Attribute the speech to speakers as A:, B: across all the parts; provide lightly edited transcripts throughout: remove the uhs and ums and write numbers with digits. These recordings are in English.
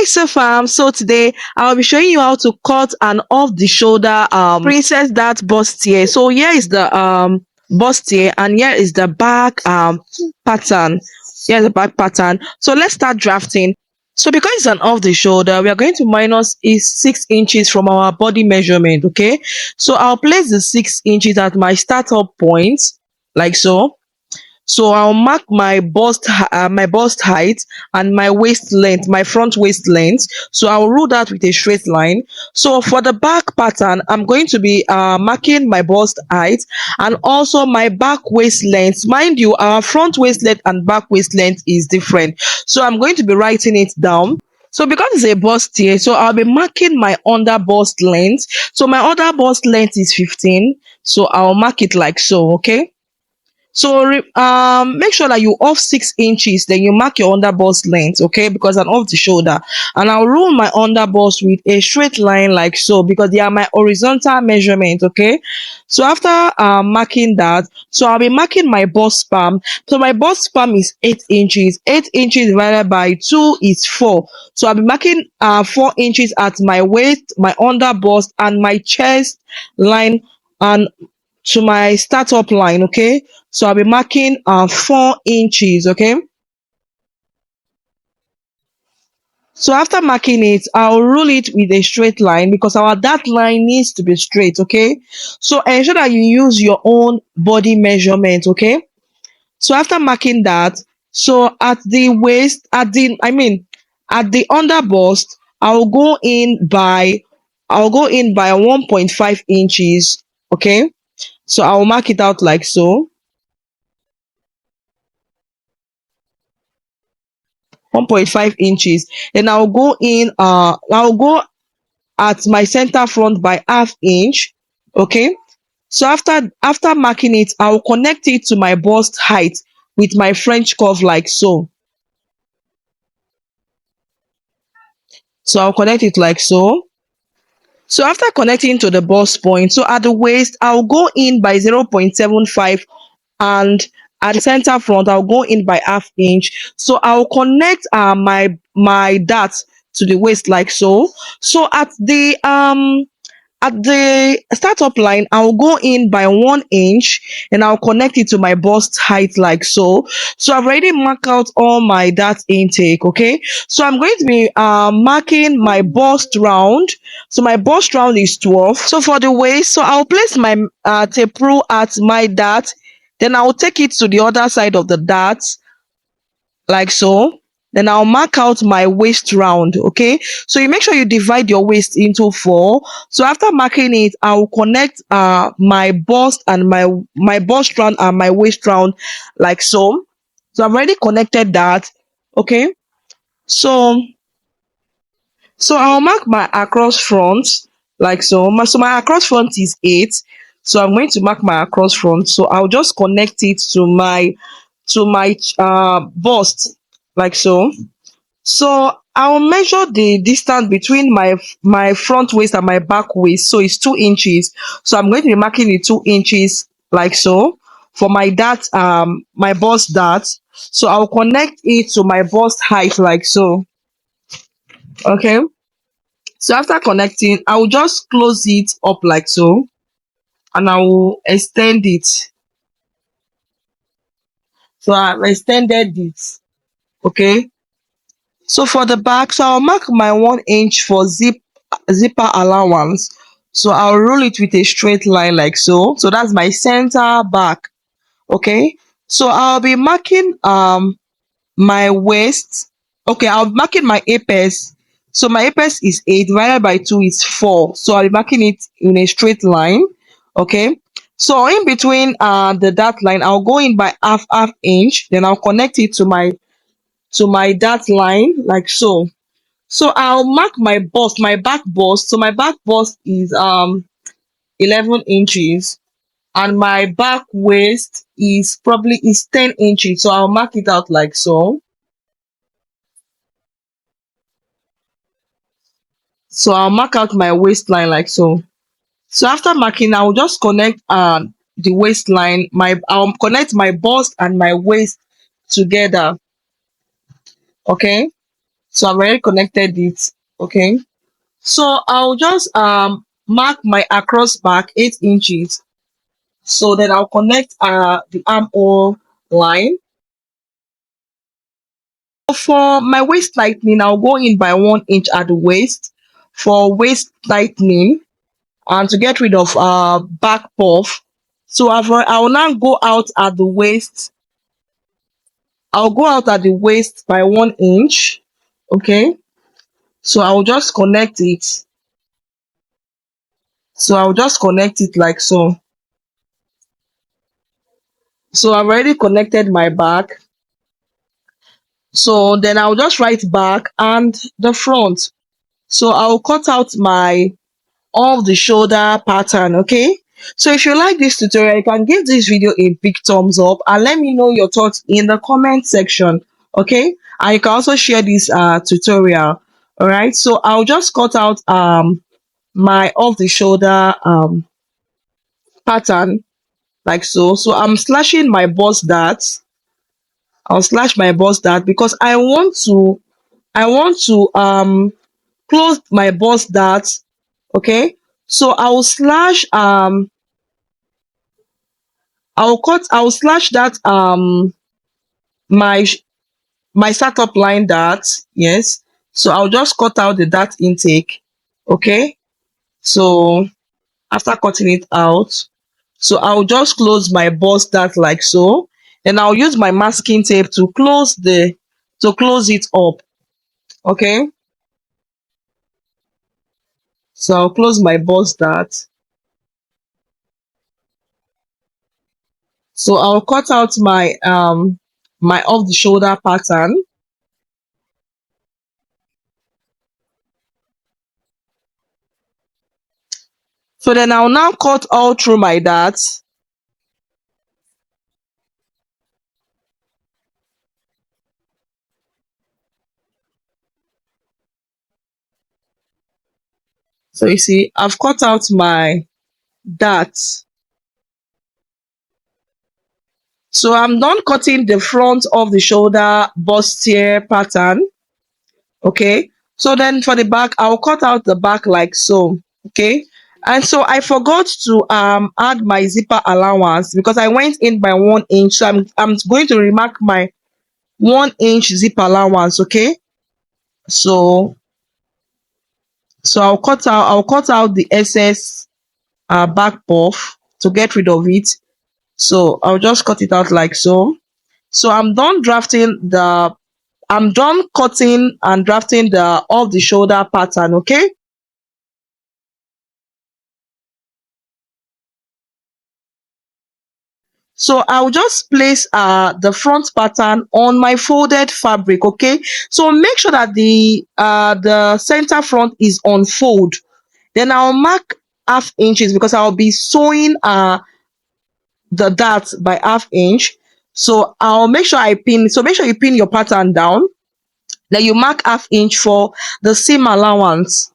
A: Hi Safam, so today I'll be showing you how to cut an off the shoulder princess that bustier. So here is the bustier and here is the back pattern. Here's the back pattern. So let's start drafting. So because it's an off the shoulder, we are going to minus is 6 inches from our body measurement. Okay, so I'll place the 6 inches at my startup point like so. So I'll mark my bust height and my waist length, my front waist length. So I'll rule that with a straight line. So for the back pattern, I'm going to be marking my bust height and also my back waist length. Mind you, our front waist length and back waist length is different. So I'm going to be writing it down. So because it's a bust here, so I'll be marking my under bust length. So my under bust length is 15. So I'll mark it like so, okay? So make sure that you off 6 inches, then you mark your under bust length, okay? Because I'm off the shoulder, and I'll rule my under bust with a straight line like so because they are my horizontal measurement, okay? So after marking that, so I'll be marking my bust span. So my bust span is 8 inches. 8 inches divided by 2 is 4. So I'll be marking 4 inches at my waist, my under bust, and my chest line and to my startup line, okay? So I'll be marking 4 inches, okay? So after marking it, I'll rule it with a straight line because our that line needs to be straight, okay? So ensure that you use your own body measurement, okay? So after marking that, so at the waist, at the under bust, I'll go in by 1.5 inches, okay? So I'll mark it out like so. 1.5 inches. Then I'll go at my center front by half inch. Okay. So after marking it, I'll connect it to my bust height with my French curve like so. So I'll connect it like so. So after connecting to the bust point, so at the waist, I'll go in by 0.75, and at the center front, I'll go in by half inch. So I'll connect my dart to the waist like so. So at the startup line, I'll go in by 1 inch and I'll connect it to my bust height like so. So I've already marked out all my dart intake, okay? So I'm going to be marking my bust round. So my bust round is 12. So for the waist, so I'll place my tape rule at my dart. Then I'll take it to the other side of the dart like so. Then I'll mark out my waist round, okay? So you make sure you divide your waist into 4. So after marking it, I'll connect my bust and my bust round and my waist round like so. So I've already connected that, okay? So I'll mark my across front like so. So my across front is 8. So I'm going to mark my across front. So I'll just connect it to my bust like so. So I'll measure the distance between my front waist and my back waist. So it's 2 inches. So I'm going to be marking it 2 inches like so for my dart, my bust dart. So I'll connect it to my bust height like so. Okay. So after connecting, I will just close it up like so, and I will extend it. So I've extended it. Okay. So for the back, so I'll mark my 1 inch for zipper allowance. So I'll roll it with a straight line like so. So that's my center back. Okay. So I'll be marking my waist. Okay, I'll be marking my apex. So my apex is 8 divided by 2 is 4. So I'll be marking it in a straight line. Okay. So in between the dart line, I'll go in by half inch. Then I'll connect it to my dart line like so. So I'll mark my back bust. So my back bust is 11 inches, and my back waist is 10 inches. So I'll mark it out like so. So I'll mark out my waistline like so. So after marking, I'll just connect the waistline. I'll connect my bust and my waist together. Okay. So I've already connected it. Okay. So I'll just mark my across back 8 inches. So then I'll connect the armhole line. For my waist tightening, I'll go in by 1 inch at the waist for waist tightening and to get rid of back puff. So I'll now go out at the waist. I'll go out at the waist by 1 inch. Okay. So I'll just connect it. So I'll just connect it like so. So I've already connected my back. So then I'll just write back and the front. So I'll cut out my off the shoulder pattern. Okay. So if you like this tutorial, you can give this video a big thumbs up and let me know your thoughts in the comment section. Okay. And you can also share this tutorial. All right. So I'll just cut out my off the shoulder pattern like so. So I'm slashing my bust dart. I'll slash my bust dart because I want to close my bust dart. Okay. So I'll slash that my my startup line dart. Yes. So I'll just cut out the dart intake. Okay. So after cutting it out, so I'll just close my bust dart like so. Then I'll use my masking tape to close it up. Okay. So I'll close my bust dart. So I'll cut out my off the shoulder pattern. So then I'll now cut all through my darts. So you see, I've cut out my darts. So I'm done cutting the front of the shoulder bustier pattern. Okay. So then for the back, I'll cut out the back like so. Okay. And so I forgot to add my zipper allowance because I went in by 1 inch. So I'm going to remark my 1 inch zip allowance. Okay. So I'll cut out the excess back puff to get rid of it. So I'll just cut it out like so. So I'm done cutting and drafting the off the shoulder pattern. Okay. So I'll just place the front pattern on my folded fabric. Okay. So make sure that the center front is on fold. Then I'll mark half inches because I'll be sewing the dart by half inch. So I'll make sure I pin. So make sure you pin your pattern down. Then you mark half inch for the seam allowance.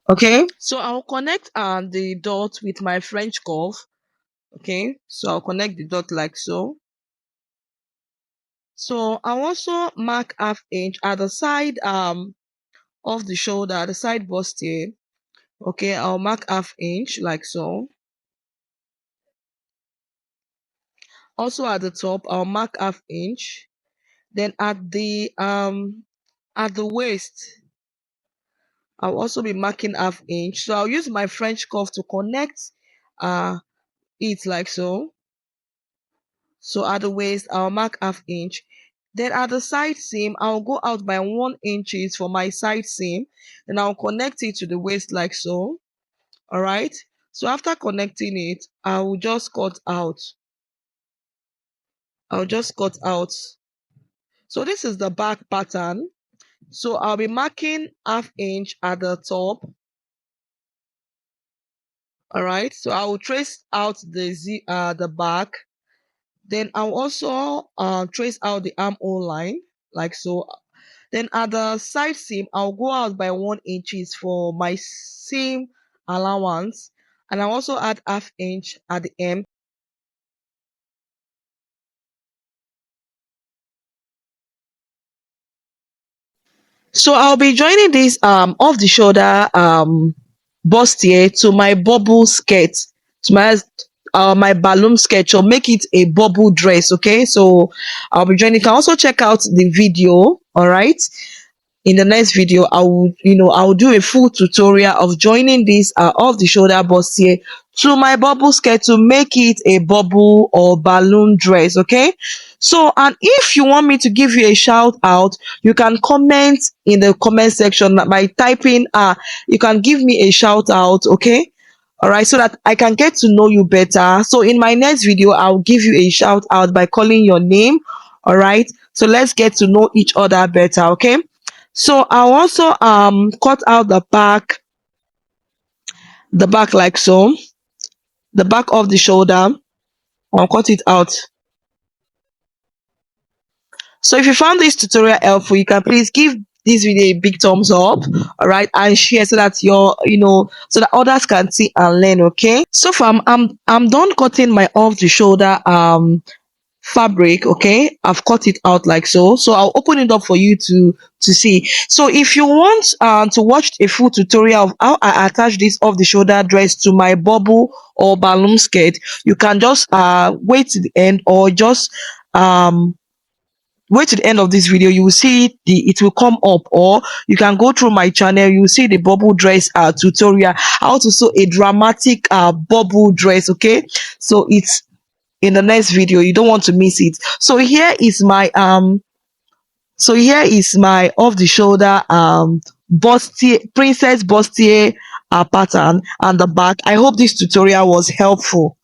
A: Okay. So I'll connect the dot with my French cuff. Okay. So I'll connect the dot like so. So I'll also mark half inch at the side of the shoulder, the side bust here. Okay. I'll mark half inch like so. Also at the top, I'll mark half inch. Then at the waist, I'll also be marking half inch. So I'll use my French cuff to connect uh it like so. So at the waist, I'll mark half inch. Then at the side seam, I'll go out by 1 inches for my side seam. Then I'll connect it to the waist like so. All right. So after connecting it, I will just cut out. I'll just cut out. So this is the back pattern. So I'll be marking half inch at the top. All right. So I will trace out the back. Then I'll also trace out the armhole line like so. Then at the side seam, I'll go out by 1 inches for my seam allowance, and I'll also add half inch at the end. So I'll be joining this off the shoulder bustier to my bubble skirt, to my balloon skirt, or make it a bubble dress. Okay, so I'll be joining. You can also check out the video. All right, in the next video I will do a full tutorial of joining this off the shoulder bustier to my bubble skirt to make it a bubble or balloon dress. Okay, so and if you want me to give you a shout out, you can comment in the comment section by typing you can give me a shout out. Okay, all right, so that I can get to know you better. So in my next video I'll give you a shout out by calling your name. All right, so let's get to know each other better. Okay, so I'll also cut out the back like so, the back of the shoulder. I'll cut it out. So if you found this tutorial helpful, you can please give this video a big thumbs up, all right, and share so that so that others can see and learn. Okay, so far I'm done cutting my off the shoulder fabric. Okay, I've cut it out like so, so I'll open it up for you to see. So if you want to watch a full tutorial of how I attach this off the shoulder dress to my bubble or balloon skirt, you can just wait to the end, or just wait to the end of this video. You will see it will come up, or you can go through my channel. You will see the bubble dress tutorial, how to sew a dramatic bubble dress. Okay, so it's in the next video, you don't want to miss it. So here is my off the shoulder bustier, princess bustier pattern, and the back. I hope this tutorial was helpful.